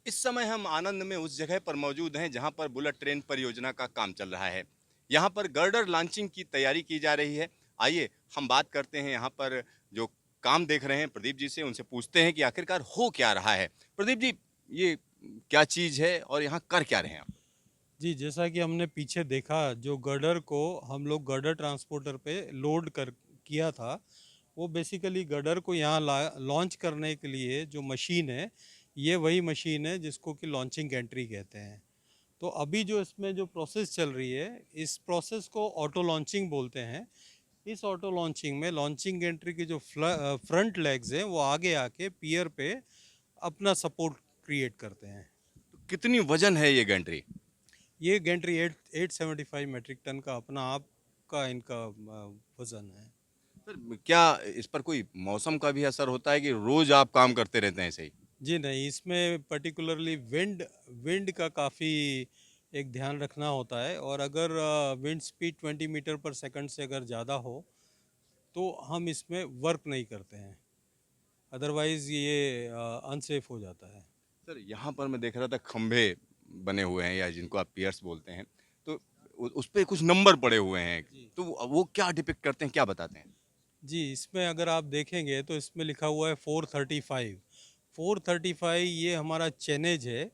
इस समय हम आनंद में उस जगह पर मौजूद हैं जहां पर बुलेट ट्रेन परियोजना का काम चल रहा है। यहां पर गर्डर लॉन्चिंग की तैयारी की जा रही है। आइए हम बात करते हैं यहां पर जो काम देख रहे हैं प्रदीप जी से, उनसे पूछते हैं कि आखिरकार हो क्या रहा है। प्रदीप जी, ये क्या चीज है और यहाँ कर क्या रहे हैं आप? जी, जैसा कि हमने पीछे देखा, जो गर्डर को हम लोग गर्डर ट्रांसपोर्टर पे लोड कर किया था, वो बेसिकली गर्डर को यहाँ लॉन्च करने के लिए जो मशीन है, ये वही मशीन है जिसको कि लॉन्चिंग एंट्री कहते हैं। तो अभी जो इसमें जो प्रोसेस चल रही है, इस प्रोसेस को ऑटो लॉन्चिंग बोलते हैं। इस ऑटो लॉन्चिंग में लॉन्चिंग एंट्री के जो फ्रंट लेग्स हैं, वो आगे आके पियर पे अपना सपोर्ट क्रिएट करते हैं। तो कितनी वजन है ये गैंट्री? ये गेंट्री 875 मेट्रिक टन का अपना आप का इनका वजन है। सर, क्या इस पर कोई मौसम का भी असर होता है कि रोज आप काम करते रहते हैं ऐसे ही? जी नहीं, इसमें पर्टिकुलरली विंड विंड का काफ़ी एक ध्यान रखना होता है, और अगर विंड स्पीड 20 मीटर पर सेकंड से अगर ज़्यादा हो तो हम इसमें वर्क नहीं करते हैं, अदरवाइज़ ये अनसेफ हो जाता है। सर, यहाँ पर मैं देख रहा था खंभे बने हुए हैं या जिनको आप पियर्स बोलते हैं, तो उस पे कुछ नंबर पड़े हुए हैं। जी तो वो क्या डिपिक्ट करते हैं, क्या बताते हैं? जी, इसमें अगर आप देखेंगे तो इसमें लिखा हुआ है 435। 435 ये हमारा चेनेज है।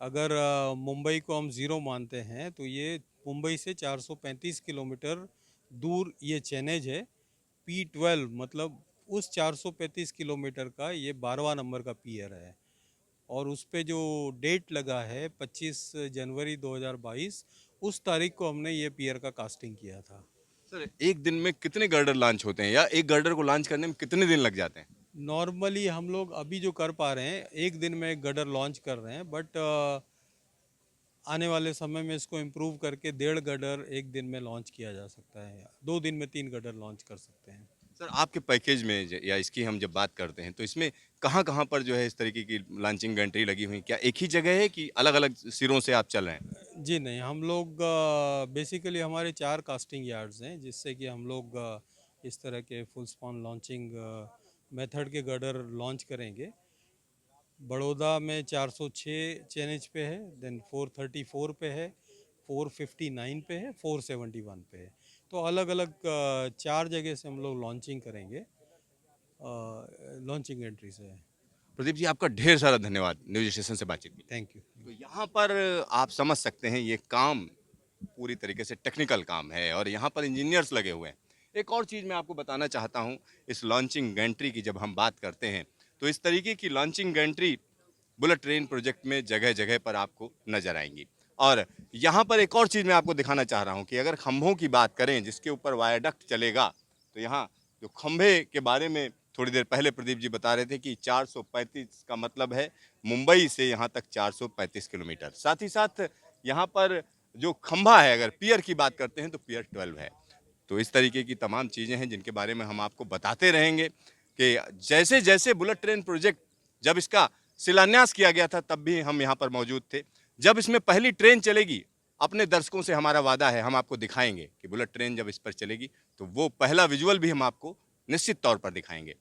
अगर मुंबई को हम ज़ीरो मानते हैं तो ये मुंबई से 435 किलोमीटर दूर ये चेनेज है। P12 मतलब उस 435 किलोमीटर का ये 12वां नंबर का पियर है, और उस पे जो डेट लगा है 25 जनवरी 2022, उस तारीख को हमने ये पियर का कास्टिंग किया था। सर, एक दिन में कितने गर्डर लॉन्च होते हैं या एक गर्डर को लॉन्च करने में कितने दिन लग जाते हैं? नॉर्मली हम लोग अभी जो कर पा रहे हैं, एक दिन में एक गडर लॉन्च कर रहे हैं, बट आने वाले समय में इसको इम्प्रूव करके 1.5 गडर एक दिन में लॉन्च किया जा सकता है, 2 दिन में 3 गडर लॉन्च कर सकते हैं। सर, आपके पैकेज में या इसकी हम जब बात करते हैं तो इसमें कहाँ कहाँ पर जो है इस तरीके की लॉन्चिंग गंटरी लगी हुई, क्या एक ही जगह है कि अलग अलग सिरों से आप चल रहे हैं? जी नहीं, हम लोग बेसिकली हमारे 4 कास्टिंग यार्ड्स हैं, जिससे कि हम लोग इस तरह के फुल स्पॉन लॉन्चिंग मेथड के गडर लॉन्च करेंगे। बड़ौदा में 406 चेनेज पे है, देन 434 पे है, 459 पे है, 471 पे है। तो अलग अलग 4 जगह से हम लोग लॉन्चिंग करेंगे, लॉन्चिंग एंट्री से। प्रदीप जी, आपका ढेर सारा धन्यवाद न्यूज स्टेशन से बातचीत के लिए। Thank you. तो यहाँ पर आप समझ सकते हैं ये काम पूरी तरीके से टेक्निकल काम है और यहाँ पर इंजीनियर्स लगे हुए हैं। एक और चीज़ मैं आपको बताना चाहता हूँ, इस लॉन्चिंग गैंट्री की जब हम बात करते हैं तो इस तरीके की launching gantry bullet train project में जगह जगह पर आपको नजर आएंगी। और यहाँ पर एक और चीज़ मैं आपको दिखाना चाह रहा हूँ कि अगर खंभों की बात करें जिसके ऊपर वायाडक्ट चलेगा, तो यहाँ जो खंभे के बारे में थोड़ी देर पहले प्रदीप जी बता रहे थे कि 435 का मतलब है मुंबई से यहाँ तक 435 किलोमीटर। साथ ही साथ यहाँ पर जो खंभा है, अगर पियर की बात करते हैं तो पियर 12 है। तो इस तरीके की तमाम चीज़ें हैं जिनके बारे में हम आपको बताते रहेंगे कि जैसे जैसे बुलेट ट्रेन प्रोजेक्ट, जब इसका शिलान्यास किया गया था तब भी हम यहाँ पर मौजूद थे। जब इसमें पहली ट्रेन चलेगी, अपने दर्शकों से हमारा वादा है, हम आपको दिखाएंगे कि बुलेट ट्रेन जब इस पर चलेगी तो वो पहला विजुअल भी हम आपको निश्चित तौर पर दिखाएंगे।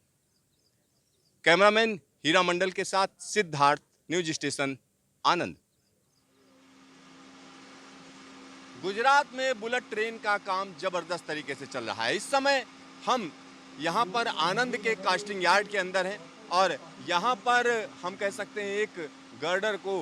कैमरामैन हीरा मंडल के साथ सिद्धार्थ, न्यूज स्टेशन आनंद। गुजरात में बुलेट ट्रेन का काम जबरदस्त तरीके से चल रहा है। इस समय हम यहाँ पर आनंद के कास्टिंग यार्ड के अंदर हैं और यहाँ पर हम कह सकते हैं एक गर्डर को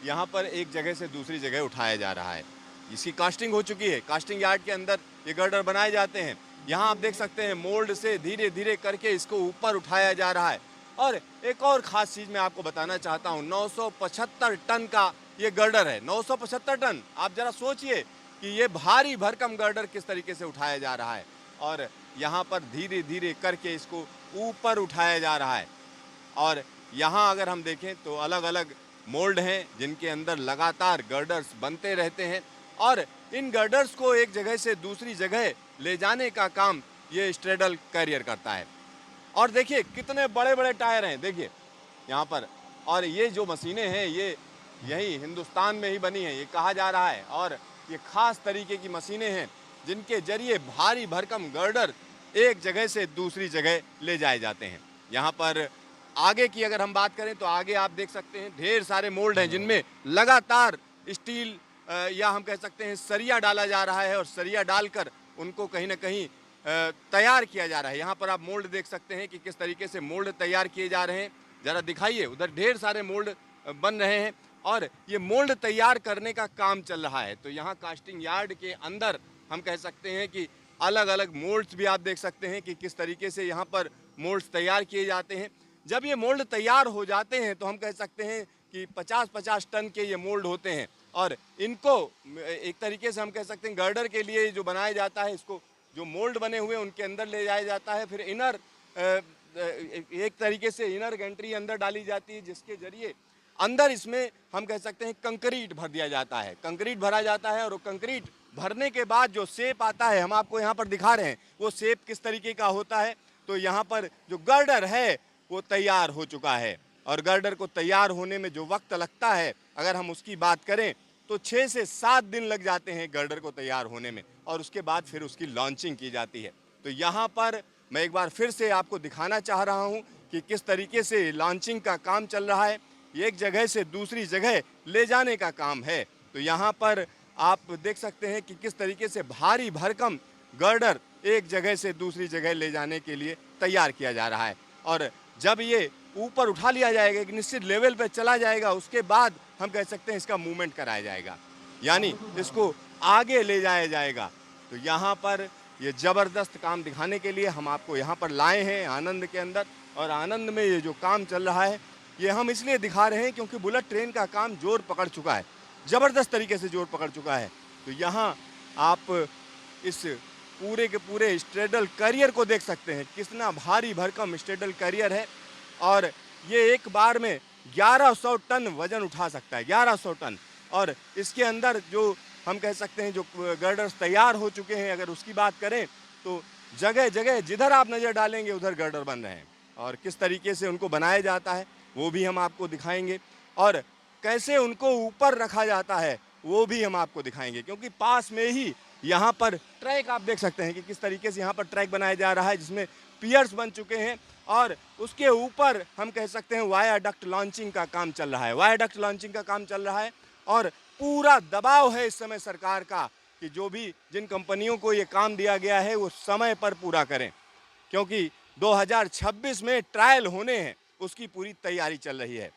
यहाँ पर एक जगह से दूसरी जगह उठाया जा रहा है। इसकी कास्टिंग हो चुकी है, कास्टिंग यार्ड के अंदर ये गर्डर बनाए जाते हैं। यहाँ आप देख सकते हैं मोल्ड से धीरे धीरे करके इसको ऊपर उठाया जा रहा है। और एक और खास चीज मैं आपको बताना चाहता हूँ, 975 टन का ये गर्डर है। 975 टन, आप जरा सोचिए कि ये भारी भरकम गर्डर किस तरीके से उठाया जा रहा है और यहाँ पर धीरे धीरे करके इसको ऊपर उठाया जा रहा है। और यहाँ अगर हम देखें तो अलग अलग मोल्ड हैं जिनके अंदर लगातार गर्डर्स बनते रहते हैं और इन गर्डर्स को एक जगह से दूसरी जगह ले जाने का काम ये स्ट्रेडल कैरियर करता है। और देखिए कितने बड़े बड़े टायर हैं, देखिए यहाँ पर। और ये जो मशीनें हैं ये यही हिंदुस्तान में ही बनी है, ये कहा जा रहा है। और ये खास तरीके की मशीनें हैं जिनके जरिए भारी भरकम गर्डर एक जगह से दूसरी जगह ले जाए जाते हैं। यहाँ पर आगे की अगर हम बात करें तो आगे आप देख सकते हैं ढेर सारे मोल्ड हैं जिनमें लगातार स्टील या हम कह सकते हैं सरिया डाला जा रहा है और सरिया डालकर उनको कहीं ना कहीं तैयार किया जा रहा है। यहाँ पर आप मोल्ड देख सकते हैं कि किस तरीके से मोल्ड तैयार किए जा रहे हैं। ज़रा दिखाइए, उधर ढेर सारे मोल्ड बन रहे हैं और ये मोल्ड तैयार करने का काम चल रहा है। तो यहाँ कास्टिंग यार्ड के अंदर हम कह सकते हैं कि अलग अलग मोल्ड्स भी आप देख सकते हैं कि किस तरीके से यहाँ पर मोल्ड्स तैयार किए जाते हैं। जब ये मोल्ड तैयार हो जाते हैं तो हम कह सकते हैं कि 50-50 टन के ये मोल्ड होते हैं और इनको एक तरीके से हम कह सकते हैं गर्डर के लिए जो बनाया जाता है, इसको जो मोल्ड बने हुए हैं उनके अंदर ले जाया जाता है। फिर इनर एक तरीके से इनर गैंट्री अंदर डाली जाती है जिसके जरिए अंदर इसमें हम कह सकते हैं कंक्रीट भर दिया जाता है। कंक्रीट भरा जाता है और वो कंक्रीट भरने के बाद जो शेप आता है, हम आपको यहाँ पर दिखा रहे हैं वो शेप किस तरीके का होता है। तो यहाँ पर जो गर्डर है वो तैयार हो चुका है और गर्डर को तैयार होने में जो वक्त लगता है अगर हम उसकी बात करें तो 6 से 7 दिन लग जाते हैं गर्डर को तैयार होने में और उसके बाद फिर उसकी लॉन्चिंग की जाती है। तो यहाँ पर मैं एक बार फिर से आपको दिखाना चाह रहा हूँ कि किस तरीके से लॉन्चिंग का काम चल रहा है। एक जगह से दूसरी जगह ले जाने का काम है। तो यहाँ पर आप देख सकते हैं कि किस तरीके से भारी भरकम गर्डर एक जगह से दूसरी जगह ले जाने के लिए तैयार किया जा रहा है और जब ये ऊपर उठा लिया जाएगा, एक निश्चित लेवल पे चला जाएगा, उसके बाद हम कह सकते हैं इसका मूवमेंट कराया जाएगा, यानी इसको आगे ले जाया जाएगा। तो यहाँ पर ये ज़बरदस्त काम दिखाने के लिए हम आपको यहाँ पर लाए हैं आनंद के अंदर और आनंद में ये जो काम चल रहा है ये हम इसलिए दिखा रहे हैं क्योंकि बुलेट ट्रेन का काम जोर पकड़ चुका है, ज़बरदस्त तरीके से जोर पकड़ चुका है। तो यहाँ आप इस पूरे के पूरे स्ट्रेडल कैरियर को देख सकते हैं, कितना भारी भरकम स्ट्रेडल कैरियर है और ये एक बार में 1100 टन वजन उठा सकता है, 1100 टन। और इसके अंदर जो हम कह सकते हैं जो गर्डर्स तैयार हो चुके हैं अगर उसकी बात करें तो जगह जगह जिधर आप नज़र डालेंगे उधर गर्डर बन रहे हैं और किस तरीके से उनको बनाया जाता है वो भी हम आपको दिखाएंगे और कैसे उनको ऊपर रखा जाता है वो भी हम आपको दिखाएंगे क्योंकि पास में ही यहाँ पर ट्रैक आप देख सकते हैं कि किस तरीके से यहाँ पर ट्रैक बनाया जा रहा है जिसमें पियर्स बन चुके हैं और उसके ऊपर हम कह सकते हैं वायाडक्ट लॉन्चिंग का काम चल रहा है, वायाडक्ट लॉन्चिंग का काम चल रहा है और पूरा दबाव है इस समय सरकार का कि जो भी जिन कंपनियों को ये काम दिया गया है वो समय पर पूरा करें क्योंकि 2026 में ट्रायल होने हैं, उसकी पूरी तैयारी चल रही है।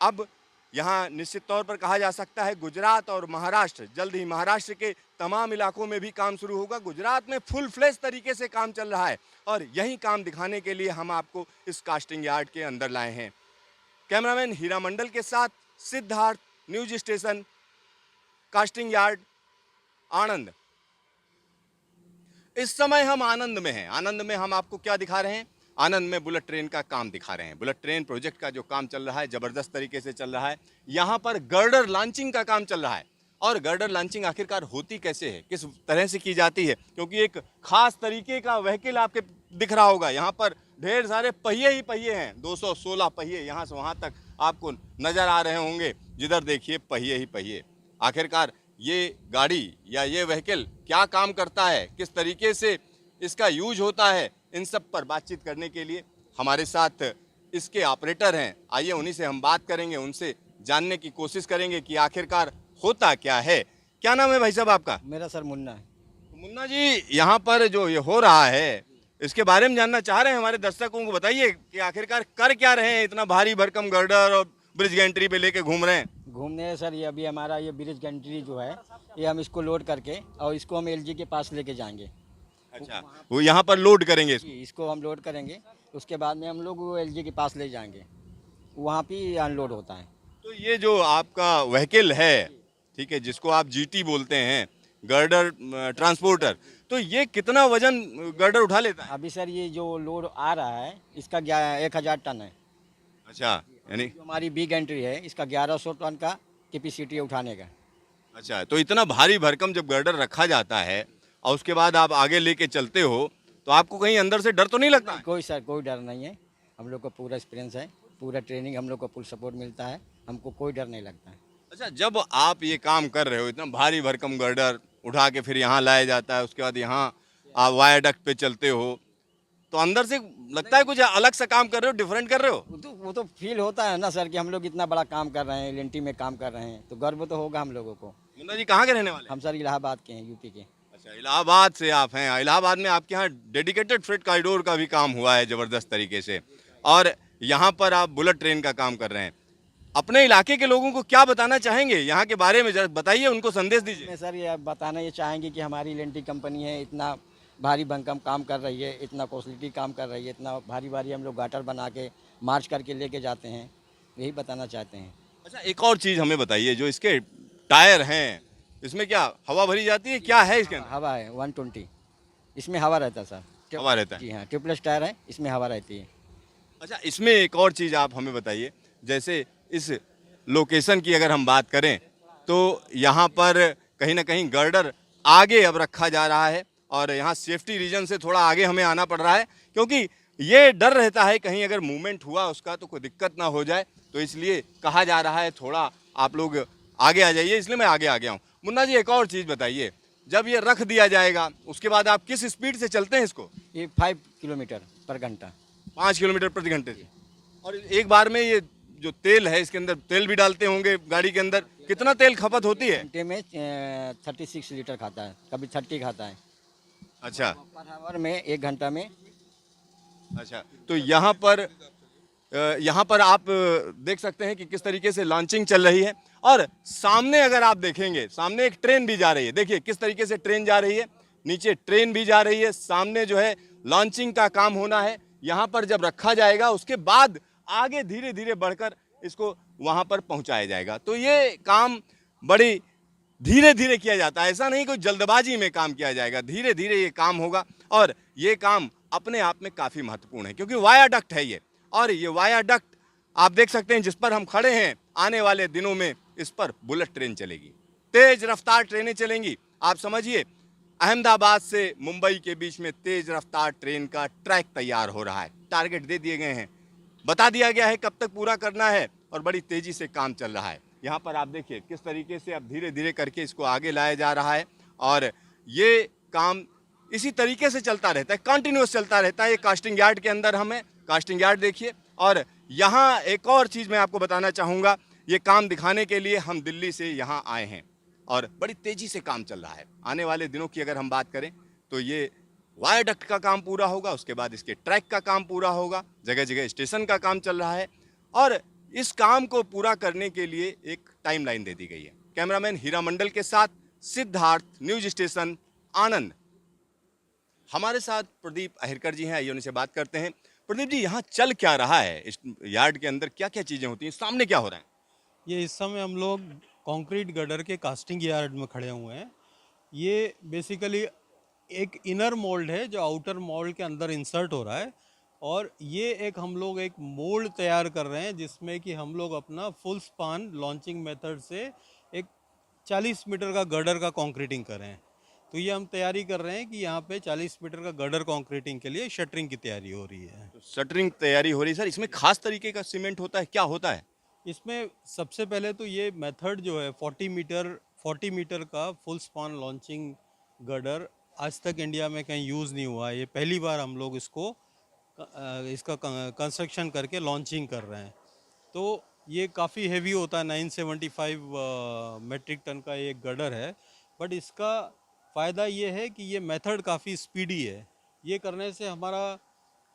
अब यहाँ निश्चित तौर पर कहा जा सकता है गुजरात और महाराष्ट्र, जल्द ही महाराष्ट्र के तमाम इलाकों में भी काम शुरू होगा। गुजरात में फुल फ्लेश तरीके से काम चल रहा है और यही काम दिखाने के लिए हम आपको इस कास्टिंग यार्ड के अंदर लाए हैं। कैमरामैन हीरा मंडल के साथ Siddharth, news station, casting yard, Anand. इस समय हम आनंद में हैं। आनंद में हम आपको क्या दिखा रहे हैं? आनंद में बुलेट ट्रेन का काम दिखा रहे हैं। बुलेट ट्रेन प्रोजेक्ट का जो काम चल रहा है ज़बरदस्त तरीके से चल रहा है। यहाँ पर गर्डर लॉन्चिंग का काम चल रहा है और गर्डर लॉन्चिंग आखिरकार होती कैसे है, किस तरह से की जाती है, क्योंकि एक खास तरीके का व्हीकल आपके दिख रहा होगा। यहाँ पर ढेर सारे पहिए ही पहिए हैं, 216 पहिए यहाँ से वहाँ तक आपको नज़र आ रहे होंगे। जिधर देखिए पहिए ही पहिए। आखिरकार ये गाड़ी या ये व्हीकल क्या काम करता है, किस तरीके से इसका यूज होता है, इन सब पर बातचीत करने के लिए हमारे साथ इसके ऑपरेटर हैं। आइए उन्हीं से हम बात करेंगे, उनसे जानने की कोशिश करेंगे कि आखिरकार होता क्या है। क्या नाम है भाई साहब आपका? मेरा सर मुन्ना है। मुन्ना जी, यहाँ पर जो ये हो रहा है इसके बारे में जानना चाह रहे हैं, हमारे दर्शकों को बताइए कि आखिरकार कर क्या रहे हैं, इतना भारी भरकम गर्डर और ब्रिज गैंट्री पे लेके घूम रहे हैं। घूमने सर ये अभी हमारा ये ब्रिज गैंट्री जो है ये हम इसको लोड करके और इसको हम एलजी के पास लेके जाएंगे। अच्छा, वो यहाँ पर लोड करेंगे इसको? इसको हम लोड करेंगे, उसके बाद में हम लोग वो एलजी के पास ले जाएंगे, वहाँ पे अनलोड होता है। तो ये जो आपका व्हीकल है, ठीक है, जिसको आप जीटी बोलते हैं, गर्डर ट्रांसपोर्टर, तो ये कितना वजन गर्डर उठा लेता है? अभी सर ये जो लोड आ रहा है इसका 1000 टन है। अच्छा, यानी जो हमारी बी गैंट्री है इसका 1100 टन का कैपेसिटी है उठाने का। अच्छा, तो इतना भारी भरकम जब गर्डर रखा जाता है और उसके बाद आप आगे लेके चलते हो तो आपको कहीं अंदर से डर तो नहीं लगता? कोई सर कोई डर नहीं है, हम लोग को पूरा एक्सपीरियंस है, पूरा ट्रेनिंग हम लोग को फुल सपोर्ट मिलता है, हमको कोई डर नहीं लगता है। अच्छा, जब आप ये काम कर रहे हो, इतना भारी भरकम गर्डर उठा के फिर यहाँ लाया जाता है, उसके बाद यहाँ आप वायाडक्ट पे चलते हो, तो अंदर से लगता है कुछ अलग सा काम कर रहे हो, डिफरेंट कर रहे हो। वो तो फील होता है ना सर कि हम लोग इतना बड़ा काम कर रहे हैं, एल में काम कर रहे हैं, तो गर्व तो होगा हम लोगों को। मुन्ना जी कहाँ के रहने वाले हैं? हम सर इलाहाबाद के हैं, यूपी के। अच्छा, इलाहाबाद से आप हैं। इलाहाबाद में आपके यहाँ डेडिकेटेड फ्रेट कॉरिडोर का भी काम हुआ है ज़बरदस्त तरीके से, और यहाँ पर आप बुलेट ट्रेन का काम कर रहे हैं। अपने इलाके के लोगों को क्या बताना चाहेंगे यहाँ के बारे में, जरा बताइए, उनको संदेश दीजिए। मैं सर ये बताना ये चाहेंगे कि हमारी एल कंपनी है, इतना भारी भरकम काम कर रही है, इतना कॉस्टली काम कर रही है, इतना भारी भारी हम लोग गाटर बना के मार्च करके लेके जाते हैं, यही बताना चाहते हैं। अच्छा, एक और चीज़ हमें बताइए, जो इसके टायर हैं, इसमें क्या हवा भरी जाती है, क्या है इसके अंदर? हवा है 120, इसमें हवा रहता है सर। हवा रहता है। जी हाँ, ट्यूबलेस टायर है, इसमें हवा रहती है। अच्छा, इसमें एक और चीज़ आप हमें बताइए, जैसे इस लोकेशन की अगर हम बात करें तो यहाँ पर कहीं ना कहीं गर्डर आगे अब रखा जा रहा है, और यहाँ सेफ्टी रीजन से थोड़ा आगे हमें आना पड़ रहा है, क्योंकि ये डर रहता है कहीं अगर मूवमेंट हुआ उसका तो कोई दिक्कत ना हो जाए, तो इसलिए कहा जा रहा है थोड़ा आप लोग आगे आ जाइए, इसलिए मैं आगे आ गया हूँ। मुन्ना जी, एक और चीज़ बताइए, जब ये रख दिया जाएगा उसके बाद आप किस स्पीड से चलते हैं इसको? ये 5 किलोमीटर पर घंटा। 5 किलोमीटर प्रति घंटे से। और एक बार में ये जो तेल है, इसके अंदर तेल भी डालते होंगे गाड़ी के अंदर, कितना तेल खपत होती है? घंटे में 36 लीटर खाता है, कभी 30 खाता है। अच्छा पर आवर में 1 घंटा में। अच्छा, तो यहाँ पर आप देख सकते हैं कि किस तरीके से लॉन्चिंग चल रही है, और सामने अगर आप देखेंगे, सामने एक ट्रेन भी जा रही है। देखिए किस तरीके से ट्रेन जा रही है, नीचे ट्रेन भी जा रही है, सामने जो है लॉन्चिंग का काम होना है। यहाँ पर जब रखा जाएगा उसके बाद आगे धीरे धीरे बढ़कर इसको वहाँ पर पहुँचाया जाएगा। तो ये काम बड़ी धीरे धीरे किया जाता है, ऐसा नहीं कोई जल्दबाजी में काम किया जाएगा, धीरे धीरे ये काम होगा, और ये काम अपने आप में काफ़ी महत्वपूर्ण है, क्योंकि वायाडक्ट है ये, और ये वायाडक्ट आप देख सकते हैं जिस पर हम खड़े हैं। आने वाले दिनों में इस पर बुलेट ट्रेन चलेगी, तेज रफ्तार ट्रेनें चलेंगी। आप समझिए, अहमदाबाद से मुंबई के बीच में तेज रफ्तार ट्रेन का ट्रैक तैयार हो रहा है, टारगेट दे दिए गए हैं, बता दिया गया है कब तक पूरा करना है, और बड़ी तेजी से काम चल रहा है। यहाँ पर आप देखिए किस तरीके से अब धीरे धीरे करके इसको आगे लाया जा रहा है, और ये काम इसी तरीके से चलता रहता है, कंटिन्यूस चलता रहता है। ये कास्टिंग यार्ड के अंदर हम हैं, कास्टिंग यार्ड देखिए। और यहाँ एक और चीज़ मैं आपको बताना चाहूँगा, ये काम दिखाने के लिए हम दिल्ली से यहाँ आए हैं, और बड़ी तेज़ी से काम चल रहा है। आने वाले दिनों की अगर हम बात करें तो ये वायाडक्ट का काम पूरा होगा, उसके बाद इसके ट्रैक का काम पूरा होगा, जगह जगह स्टेशन का काम चल रहा है, और इस काम को पूरा करने के लिए एक टाइमलाइन दे दी गई है। कैमरामैन हीरा मंडल के साथ सिद्धार्थ, न्यूज स्टेशन आनंद। हमारे साथ प्रदीप अहिरकर जी हैं, आइए उनसे बात करते हैं। प्रदीप जी, यहाँ चल क्या रहा है, इस यार्ड के अंदर क्या क्या चीज़ें होती हैं, सामने क्या हो रहा है? ये इस समय हम लोग कंक्रीट गटर के कास्टिंग यार्ड में खड़े हुए हैं। ये बेसिकली एक इनर मोल्ड है जो आउटर मोल्ड के अंदर इंसर्ट हो रहा है, और ये हम लोग एक मोल्ड तैयार कर रहे हैं जिसमें कि हम लोग अपना फुल स्पान लॉन्चिंग मेथड से एक 40 मीटर का गर्डर का कंक्रीटिंग कर रहे हैं। तो ये हम तैयारी कर रहे हैं कि यहाँ पे 40 मीटर का गर्डर कंक्रीटिंग के लिए शटरिंग की तैयारी हो रही है। तो शटरिंग तैयारी हो रही है। सर, इसमें खास तरीके का सीमेंट होता है, क्या होता है? इसमें सबसे पहले तो ये मेथड जो है 40 मीटर का फुल स्पान लॉन्चिंग गर्डर आज तक इंडिया में कहीं यूज़ नहीं हुआ है। ये पहली बार हम लोग इसका कंस्ट्रक्शन करके लॉन्चिंग कर रहे हैं। तो ये काफ़ी हेवी होता है, 975 मेट्रिक टन का एक गर्डर है, बट इसका फ़ायदा ये है कि ये मेथड काफ़ी स्पीडी है। ये करने से हमारा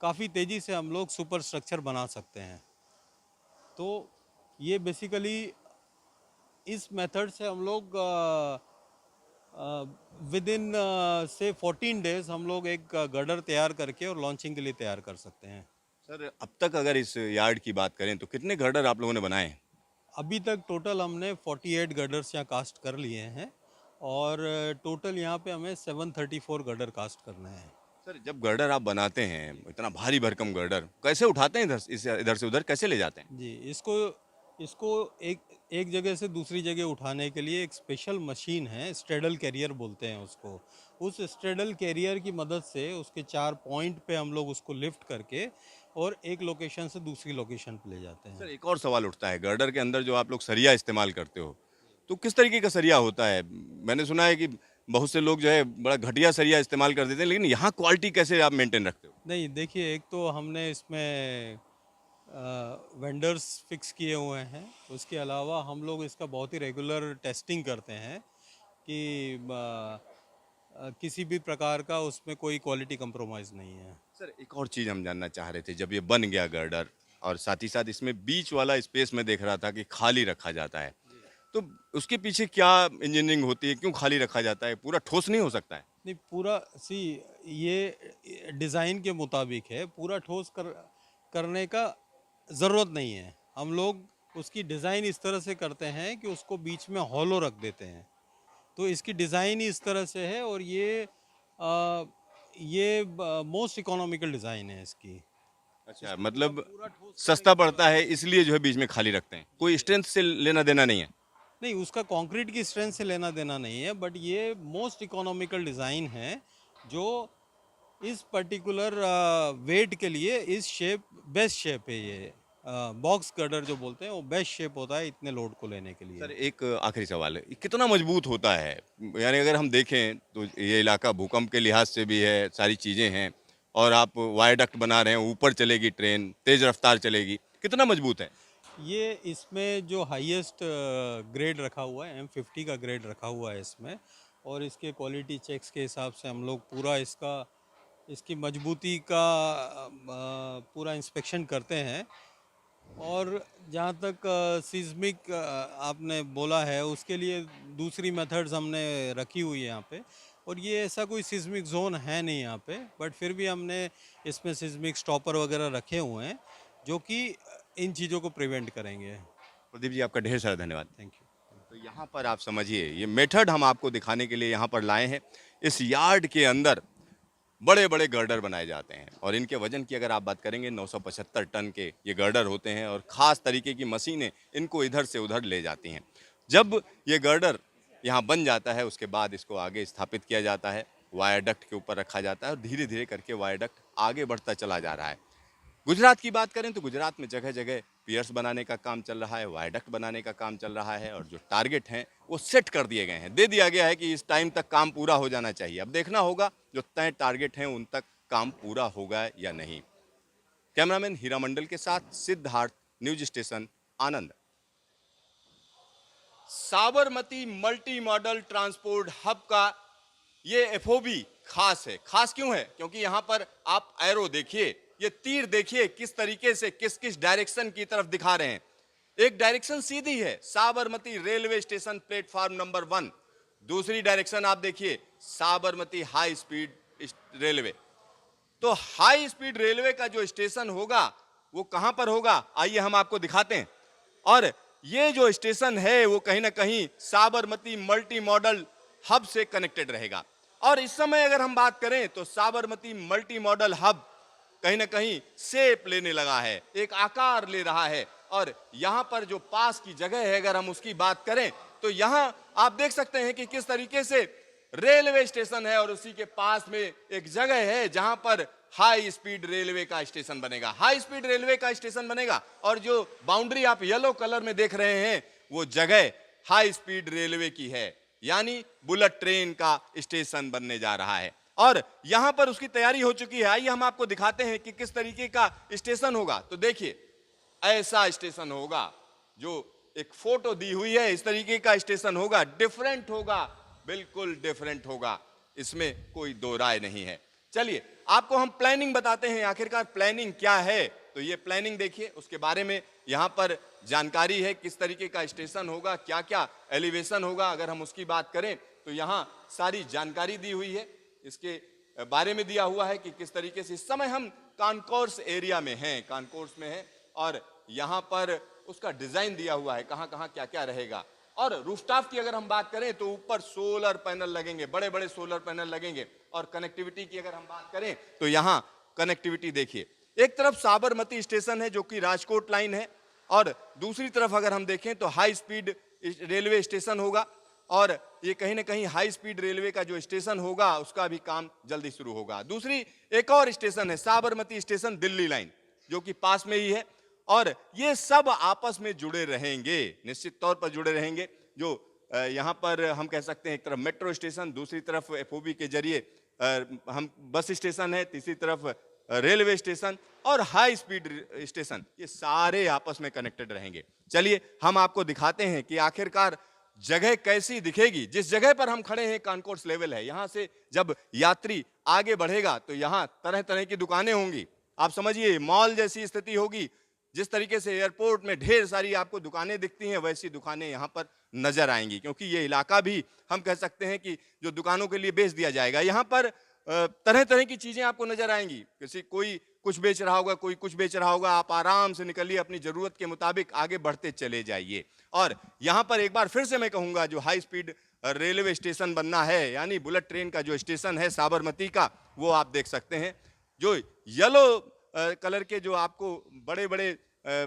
काफ़ी तेज़ी से हम लोग सुपर स्ट्रक्चर बना सकते हैं। तो ये बेसिकली इस मेथड से हम लोग विद इन से 14 डेज हम लोग एक गर्डर तैयार करके और लॉन्चिंग के लिए तैयार कर सकते हैं। सर, अब तक अगर इस यार्ड की बात करें तो कितने गर्डर आप लोगों ने बनाए हैं? अभी तक टोटल हमने 48 गर्डर्स यहाँ कास्ट कर लिए हैं, और टोटल यहाँ पे हमें 734 गर्डर कास्ट करने हैं। सर, जब गर्डर आप बनाते हैं, इतना भारी भरकम गर्डर कैसे उठाते हैं, इधर से उधर कैसे ले जाते हैं? जी, इसको एक जगह से दूसरी जगह उठाने के लिए एक स्पेशल मशीन है, स्ट्रेडल कैरियर बोलते हैं उसको। उस स्ट्रेडल कैरियर की मदद से उसके 4 पॉइंट पे हम लोग उसको लिफ्ट करके और एक लोकेशन से दूसरी लोकेशन पे ले जाते हैं। सर, एक और सवाल उठता है, गर्डर के अंदर जो आप लोग सरिया इस्तेमाल करते हो, तो किस तरीके का सरिया होता है? मैंने सुना है कि बहुत से लोग जो है बड़ा घटिया सरिया इस्तेमाल कर देते हैं, लेकिन यहाँ क्वालिटी कैसे आप मेंटेन रखते हो? नहीं देखिए, एक तो हमने इसमें वेंडर्स फिक्स किए हुए हैं। उसके अलावा हम लोग इसका बहुत ही रेगुलर टेस्टिंग करते हैं कि किसी भी प्रकार का उसमें कोई क्वालिटी कंप्रोमाइज़ नहीं है। सर एक और चीज़ हम जानना चाह रहे थे, जब ये बन गया गर्डर और साथ ही साथ इसमें बीच वाला स्पेस में देख रहा था कि खाली रखा जाता है, तो उसके पीछे क्या इंजीनियरिंग होती है, क्यों खाली रखा जाता है? पूरा ठोस नहीं हो सकता है? नहीं पूरा सी ये डिज़ाइन के मुताबिक है, पूरा ठोस करने का ज़रूरत नहीं है। हम लोग उसकी डिज़ाइन इस तरह से करते हैं कि उसको बीच में हॉलो रख देते हैं। तो इसकी डिज़ाइन ही इस तरह से है और ये मोस्ट इकोनॉमिकल डिज़ाइन है इसकी। अच्छा, इसको मतलब पूरा ठोस करने सस्ता की पड़ता है इसलिए जो है बीच में खाली रखते हैं, कोई स्ट्रेंथ से लेना देना नहीं है। नहीं, उसका कंक्रीट की स्ट्रेंथ से लेना देना नहीं है, बट ये मोस्ट इकोनॉमिकल डिज़ाइन है जो इस पर्टिकुलर वेट के लिए इस शेप बेस्ट शेप है ये। बॉक्स गर्डर जो बोलते हैं वो बेस्ट शेप होता है इतने लोड को लेने के सर लिए। एक आखिरी सवाल है, ये कितना मजबूत होता है? यानी अगर हम देखें तो ये इलाका भूकंप के लिहाज से भी है, सारी चीज़ें हैं, और आप वायडक्ट बना रहे हैं, ऊपर चलेगी ट्रेन, तेज़ रफ्तार चलेगी, कितना मजबूत है? ये इसमें जो हाईएस्ट ग्रेड रखा हुआ है M50 का ग्रेड रखा हुआ है इसमें, और इसके क्वालिटी चेक्स के हिसाब से हम लोग पूरा इसकी मजबूती का पूरा इंस्पेक्शन करते हैं। और जहाँ तक सिस्मिक आपने बोला है उसके लिए दूसरी मेथड्स हमने रखी हुई है यहाँ पे, और ये ऐसा कोई सिस्मिक जोन है नहीं यहाँ पे, बट फिर भी हमने इसमें सिस्मिक स्टॉपर वगैरह रखे हुए हैं जो कि इन चीज़ों को प्रिवेंट करेंगे। प्रदीप जी आपका ढेर सारा धन्यवाद। Thank you. तो यहाँ पर आप समझिए, ये मेथड हम आपको दिखाने के लिए यहाँ पर लाए हैं। इस यार्ड के अंदर बड़े बड़े गर्डर बनाए जाते हैं, और इनके वजन की अगर आप बात करेंगे 975 टन के ये गर्डर होते हैं, और ख़ास तरीके की मशीनें इनको इधर से उधर ले जाती हैं। जब ये गर्डर यहाँ बन जाता है उसके बाद इसको आगे स्थापित किया जाता है, वायाडक्ट के ऊपर रखा जाता है, और धीरे धीरे करके वायाडक्ट आगे बढ़ता चला जा रहा है। गुजरात की बात करें तो गुजरात में जगह जगह पियर्स बनाने का काम चल रहा है, वायडक्ट बनाने का काम चल रहा है, और जो टारगेट हैं वो सेट कर दिए गए हैं, दे दिया गया है कि इस टाइम तक काम पूरा हो जाना चाहिए। अब देखना होगा जो तय टारगेट हैं उन तक काम पूरा होगा या नहीं। कैमरामैन हीरा मंडल के साथ Siddharth, news station Anand. Sabarmati multi modal transport hub का ये एफओबी खास है। खास क्यों है? क्योंकि यहाँ पर आप एरो देखिए, ये तीर देखिए किस तरीके से किस किस डायरेक्शन की तरफ दिखा रहे हैं। एक डायरेक्शन सीधी है, Sabarmati railway station platform number 1। दूसरी डायरेक्शन आप देखिए, साबरमती हाई स्पीड रेलवे। तो हाई स्पीड रेलवे का जो स्टेशन होगा वो कहां पर होगा, आइए हम आपको दिखाते हैं। और ये जो स्टेशन है वो कहीं ना कहीं साबरमती मल्टी मॉडल हब से कनेक्टेड रहेगा। और इस समय अगर हम बात करें तो साबरमती मल्टी मॉडल हब कहीं ना कहीं शेप लेने लगा है, एक आकार ले रहा है। और यहां पर जो पास की जगह है अगर हम उसकी बात करें तो यहां आप देख सकते हैं कि किस तरीके से रेलवे स्टेशन है, और उसी के पास में एक जगह है जहां पर हाई स्पीड रेलवे का स्टेशन बनेगा। हाई स्पीड रेलवे का स्टेशन बनेगा, और जो बाउंड्री आप येलो कलर में देख रहे हैं वो जगह हाई स्पीड रेलवे की है, यानी बुलेट ट्रेन का स्टेशन बनने जा रहा है। और यहां पर उसकी तैयारी हो चुकी है। आइए हम आपको दिखाते हैं कि किस तरीके का स्टेशन होगा। तो देखिए, ऐसा स्टेशन होगा, जो एक फोटो दी हुई है, इस तरीके का स्टेशन होगा। डिफरेंट होगा, बिल्कुल डिफरेंट होगा, इसमें कोई दो राय नहीं है। चलिए आपको हम प्लानिंग बताते हैं, आखिरकार प्लानिंग क्या है। तो ये प्लानिंग देखिए, उसके बारे में यहाँ पर जानकारी है, किस तरीके का स्टेशन होगा, क्या क्या एलिवेशन होगा। अगर हम उसकी बात करें तो यहाँ सारी जानकारी दी हुई है, इसके बारे में दिया हुआ है कि किस तरीके से। इस समय हम कॉन्कोर्स एरिया में हैं, कॉन्कोर्स में हैं, और यहाँ पर उसका डिजाइन दिया हुआ है, कहाँ कहाँ क्या क्या रहेगा। और रूफटॉप की अगर हम बात करें तो ऊपर सोलर पैनल लगेंगे, बड़े बड़े सोलर पैनल लगेंगे। और कनेक्टिविटी की अगर हम बात करें तो यहाँ कनेक्टिविटी देखिए, एक तरफ साबरमती स्टेशन है जो कि राजकोट लाइन है, और दूसरी तरफ अगर हम देखें तो हाई स्पीड रेलवे स्टेशन होगा। और ये कहीं ना कहीं हाई स्पीड रेलवे का जो स्टेशन होगा उसका भी काम जल्दी शुरू होगा। दूसरी एक और स्टेशन है साबरमती स्टेशन दिल्ली लाइन, जो कि पास में ही है, और ये सब आपस में जुड़े रहेंगे, निश्चित तौर पर जुड़े रहेंगे। जो यहाँ पर हम कह सकते हैं एक तरफ मेट्रो स्टेशन, दूसरी तरफ एफओबी के जरिए हम बस स्टेशन है, तीसरी तरफ रेलवे स्टेशन और हाई स्पीड स्टेशन, ये सारे आपस में कनेक्टेड रहेंगे। चलिए हम आपको दिखाते हैं कि आखिरकार जगह कैसी दिखेगी। जिस जगह पर हम खड़े हैं कॉन्कोर्स लेवल है, यहां से जब यात्री आगे बढ़ेगा तो यहां तरह तरह की दुकानें होंगी। आप समझिए मॉल जैसी स्थिति होगी। जिस तरीके से एयरपोर्ट में ढेर सारी आपको दुकानें दिखती हैं, वैसी दुकानें यहां पर नजर आएंगी, क्योंकि ये इलाका भी हम कह सकते हैं कि जो दुकानों के लिए बेच दिया जाएगा। यहाँ पर तरह तरह की चीजें आपको नजर आएंगी। किसी कोई कुछ बेच रहा होगा, कोई कुछ बेच रहा होगा। आप आराम से निकलिए, अपनी जरूरत के मुताबिक आगे बढ़ते चले जाइए। और यहाँ पर एक बार फिर से मैं कहूँगा, जो हाई स्पीड रेलवे स्टेशन बनना है, यानी बुलेट ट्रेन का जो स्टेशन है साबरमती का, वो आप देख सकते हैं। जो येलो कलर के जो आपको बड़े बड़े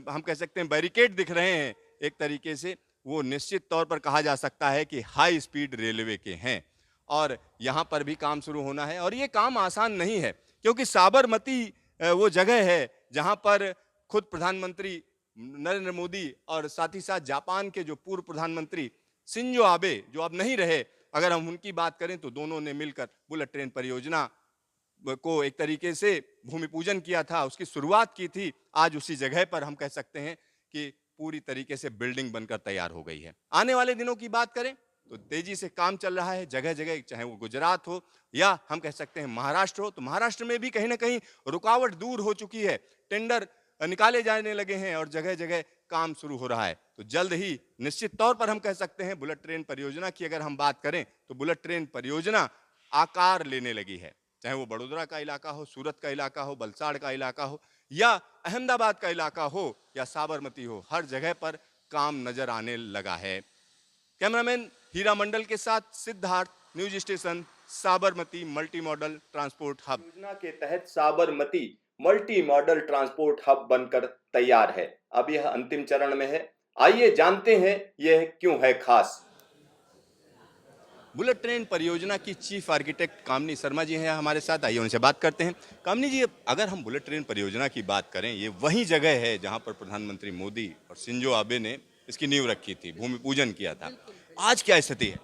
हम कह सकते हैं बैरिकेड दिख रहे हैं एक तरीके से, वो निश्चित तौर पर कहा जा सकता है कि हाई स्पीड रेलवे के हैं। और यहाँ पर भी काम शुरू होना है, और ये काम आसान नहीं है, क्योंकि साबरमती वो जगह है जहाँ पर खुद प्रधानमंत्री नरेंद्र मोदी और साथ ही साथ जापान के जो पूर्व प्रधानमंत्री शिंजो आबे, जो अब नहीं रहे, अगर हम उनकी बात करें तो दोनों ने मिलकर बुलेट ट्रेन परियोजना को एक तरीके से भूमि पूजन किया था, उसकी शुरुआत की थी। आज उसी जगह पर हम कह सकते हैं कि पूरी तरीके से बिल्डिंग बनकर तैयार हो गई है। आने वाले दिनों की बात करें तो तेजी से काम चल रहा है जगह जगह, चाहे वो गुजरात हो या हम कह सकते हैं महाराष्ट्र हो। तो महाराष्ट्र में भी कहीं ना कहीं रुकावट दूर हो चुकी है, टेंडर निकाले जाने लगे हैं और जगह जगह काम शुरू हो रहा है। तो जल्द ही निश्चित तौर पर हम कह सकते हैं बुलेट ट्रेन परियोजना की अगर हम बात करें तो बुलेट ट्रेन परियोजना आकार लेने लगी है। चाहे वो बड़ोदरा का इलाका हो, सूरत का इलाका हो, वलसाड़ का इलाका हो या अहमदाबाद का इलाका हो या साबरमती हो, हर जगह पर काम नजर आने लगा है। कैमरामैन हीरा मंडल के साथ Siddharth, news station Sabarmati multi modal transport hub. योजना के तहत Sabarmati multi modal transport hub बनकर तैयार है। अब यह अंतिम चरण में है। आइए जानते हैं यह क्यों है खास। बुलेट ट्रेन परियोजना की चीफ आर्किटेक्ट कामनी शर्मा जी हैं हमारे साथ, आइए उनसे बात करते हैं। कामनी जी, अगर हम बुलेट ट्रेन परियोजना की बात करें, ये वही जगह है जहां पर प्रधानमंत्री मोदी और शिंजो आबे ने इसकी नींव रखी थी, भूमि पूजन किया था। आज क्या स्थिति है?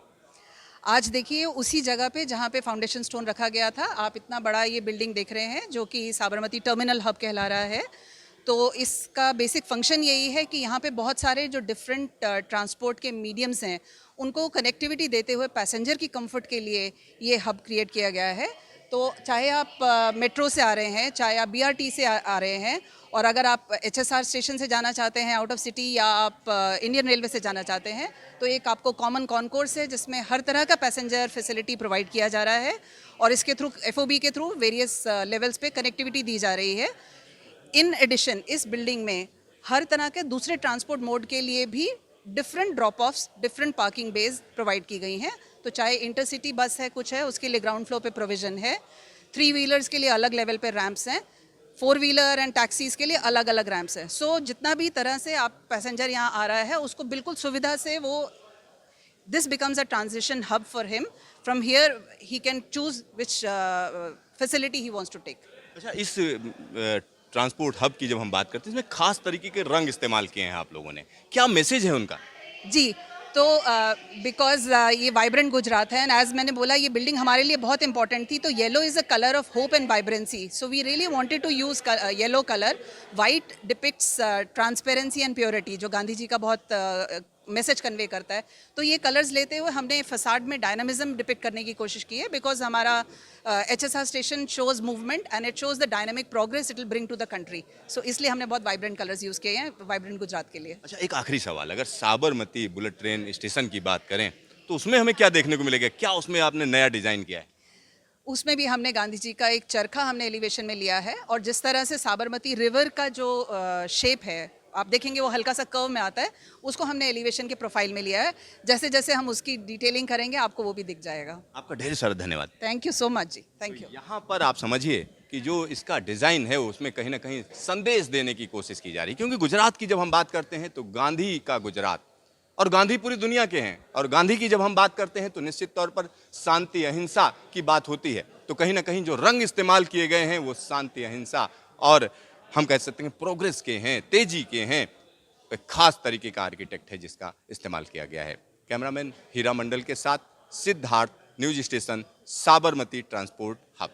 आज देखिए उसी जगह पे जहाँ पे फाउंडेशन स्टोन रखा गया था, आप इतना बड़ा ये बिल्डिंग देख रहे हैं जो कि साबरमती टर्मिनल हब कहला रहा है। तो इसका बेसिक फंक्शन यही है कि यहाँ पे बहुत सारे जो डिफरेंट ट्रांसपोर्ट के मीडियम्स हैं उनको कनेक्टिविटी देते हुए पैसेंजर की कंफर्ट के लिए ये हब क्रिएट किया गया है। तो चाहे आप मेट्रो से आ रहे हैं, चाहे आप बीआरटी से आ रहे हैं, और अगर आप एचएसआर स्टेशन से जाना चाहते हैं आउट ऑफ सिटी, या आप इंडियन रेलवे से जाना चाहते हैं, तो एक आपको कॉमन कॉन्कोर्स है जिसमें हर तरह का पैसेंजर फैसिलिटी प्रोवाइड किया जा रहा है, और इसके थ्रू एफओबी के थ्रू वेरियस लेवल्स पे कनेक्टिविटी दी जा रही है। इन एडिशन इस बिल्डिंग में हर तरह के दूसरे ट्रांसपोर्ट मोड के लिए भी different drop offs, different parking bays provide की गई हैं। तो चाहे इंटरसिटी बस है, कुछ है, उसके लिए ग्राउंड फ्लोर पे प्रोविजन है। 3 व्हीलर्स के लिए अलग लेवल पे रैंप्स हैं, 4 व्हीलर एंड टैक्सीज के लिए अलग अलग रैंप्स हैं। सो जितना भी तरह से आप पैसेंजर यहाँ आ रहा है उसको बिल्कुल सुविधा से वो this becomes a transition hub for him. From here he can choose which facility he wants to take. अच्छा, इस ट्रांसपोर्ट हब की जब हम बात करते हैं, इसमें खास तरीके के रंग इस्तेमाल किए हैं आप लोगों ने, क्या मैसेज है उनका? जी, तो बिकॉज ये वाइब्रेंट गुजरात है, एंड एज मैंने बोला ये बिल्डिंग हमारे लिए बहुत इंपॉर्टेंट थी। तो yellow is a colour of hope and vibrancy, so we really wanted to use yellow colour. White depicts transparency and purity, जो गांधी जी का बहुत मैसेज कन्वे करता है। तो ये कलर्स लेते हुए हमने फसाड में डायनामिज्म डिपिक्ट करने की कोशिश की है, बिकॉज हमारा HSR station shows movement and it shows the dynamic progress it will bring to the country. So इसलिए हमने बहुत वाइब्रेंट कलर्स यूज़ किए हैं वाइब्रेंट गुजरात के लिए। अच्छा, एक आखिरी सवाल, अगर साबरमती बुलेट ट्रेन स्टेशन की बात करें तो उसमें हमें क्या देखने को मिलेगा? क्या उसमें आपने नया डिजाइन किया है? उसमें भी हमने गांधी जी का एक चरखा हमने एलिवेशन में लिया है, और जिस तरह से साबरमती रिवर का जो शेप है आप देखेंगे वो हल्का सा कर्व में आता है, उसको हमने एलिवेशन के प्रोफाइल में लिया है। जैसे जैसे हम उसकी डिटेलिंग करेंगे आपको वो भी दिख जाएगा। आपका ढेर सारा धन्यवाद। थैंक यू सो मच जी, थैंक यू। यहाँ पर आप समझिए कि जो इसका डिजाइन है उसमें कहीं ना कहीं संदेश देने की कोशिश की जा रही है, क्योंकि गुजरात की जब हम बात करते हैं तो गांधी का गुजरात, और गांधी पूरी दुनिया के हैं, और गांधी की जब हम बात करते हैं तो निश्चित तौर पर शांति अहिंसा की बात होती है। तो कहीं ना कहीं जो रंग इस्तेमाल किए गए हैं वो शांति अहिंसा और हम कह सकते हैं प्रोग्रेस के हैं, तेजी के हैं। एक खास तरीके का आर्किटेक्ट है जिसका इस्तेमाल किया गया है। कैमरामैन हीरा मंडल के साथ Siddharth, news station Sabarmati transport hub.